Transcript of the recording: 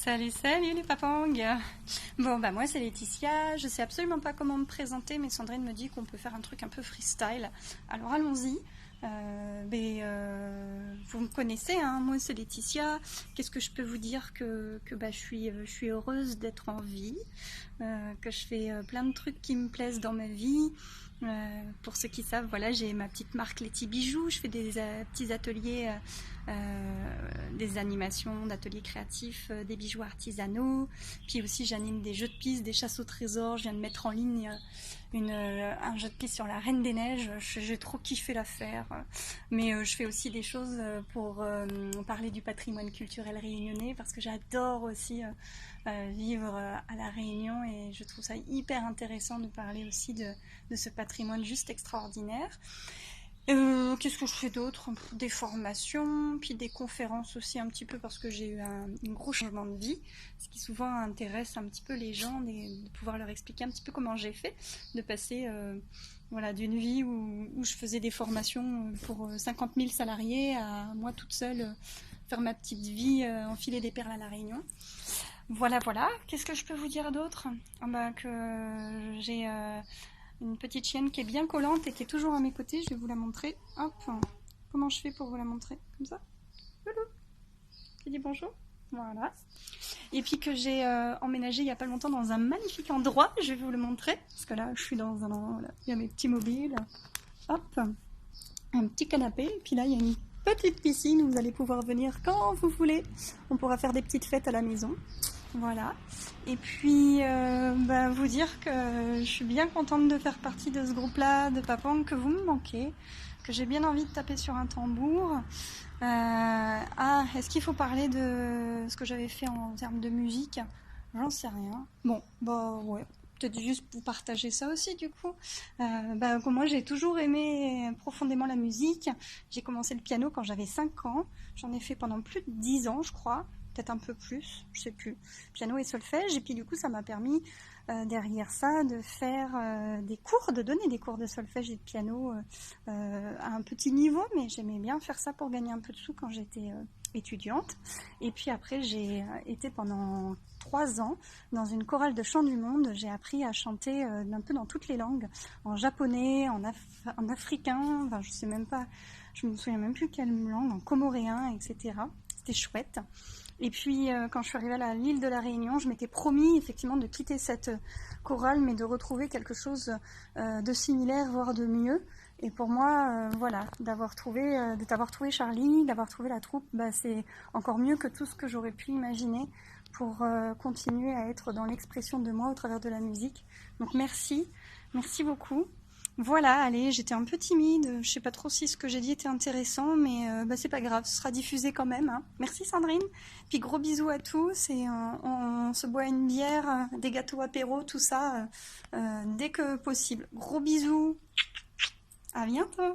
Salut, salut les papangs. Bon bah moi c'est Laetitia, je sais absolument pas comment me présenter mais Sandrine me dit qu'on peut faire un truc un peu freestyle. Alors allons-y. Vous me connaissez, hein, moi c'est Laetitia. Qu'est-ce que je peux vous dire que bah, je suis heureuse d'être en vie, que je fais plein de trucs qui me plaisent dans ma vie. Pour ceux qui savent, voilà, j'ai ma petite marque Letty Bijoux, je fais des petits ateliers, des animations d'ateliers créatifs, des bijoux artisanaux, puis aussi j'anime des jeux de piste, des chasses au trésor, je viens de mettre en ligne un jeu de piste sur la Reine des Neiges, j'ai trop kiffé l'affaire, mais je fais aussi des choses pour parler du patrimoine culturel réunionnais, parce que j'adore aussi vivre à La Réunion et je trouve ça hyper intéressant de parler aussi de ce patrimoine juste extraordinaire. Qu'est-ce que je fais d'autre? Des formations, puis des conférences aussi un petit peu parce que j'ai eu un gros changement de vie, ce qui souvent intéresse un petit peu les gens, de pouvoir leur expliquer un petit peu comment j'ai fait, de passer voilà, d'une vie où je faisais des formations pour 50 000 salariés à moi toute seule faire ma petite vie, enfiler des perles à La Réunion. Voilà, voilà. Qu'est-ce que je peux vous dire d'autre? Que j'ai une petite chienne qui est bien collante et qui est toujours à mes côtés. Je vais vous la montrer. Hop. Comment je fais pour vous la montrer? Comme ça. Loulou. Qui dit bonjour. Voilà. Et puis que j'ai emménagé il n'y a pas longtemps dans un magnifique endroit. Je vais vous le montrer. Parce que là, je suis dans un endroit. Là. Il y a mes petits mobiles. Hop. Un petit canapé. Et puis là, il y a une petite piscine où vous allez pouvoir venir quand vous voulez. On pourra faire des petites fêtes à la maison. Voilà. Et puis, vous dire que je suis bien contente de faire partie de ce groupe-là, de Papang, que vous me manquez, que j'ai bien envie de taper sur un tambour. Est-ce qu'il faut parler de ce que j'avais fait en termes de musique? J'en sais rien. Bon, bah ouais. Peut-être juste pour partager ça aussi du coup. Moi j'ai toujours aimé profondément la musique. J'ai commencé le piano quand j'avais 5 ans. J'en ai fait pendant plus de 10 ans je crois. Peut-être un peu plus, je sais plus. Piano et solfège. Et puis du coup ça m'a permis derrière ça de faire des cours, de donner des cours de solfège et de piano à un petit niveau. Mais j'aimais bien faire ça pour gagner un peu de sous quand j'étais étudiante. Et puis après j'ai été pendant 3 ans dans une chorale de chant du monde. J'ai appris à chanter un peu dans toutes les langues, en japonais, en africain, enfin je sais même pas, je me souviens même plus quelle langue, en comoréen, etc. C'était chouette. Et puis quand je suis arrivée à l'île de la Réunion, je m'étais promis effectivement de quitter cette chorale, mais de retrouver quelque chose de similaire, voire de mieux. Et pour moi, voilà, de t'avoir trouvé Charlie, d'avoir trouvé la troupe, c'est encore mieux que tout ce que j'aurais pu imaginer pour continuer à être dans l'expression de moi au travers de la musique. Donc merci beaucoup. Voilà, allez, j'étais un peu timide, je sais pas trop si ce que j'ai dit était intéressant, mais c'est pas grave, ce sera diffusé quand même. Hein. Merci Sandrine, puis gros bisous à tous et on se boit une bière, des gâteaux apéro, tout ça, dès que possible. Gros bisous, à bientôt.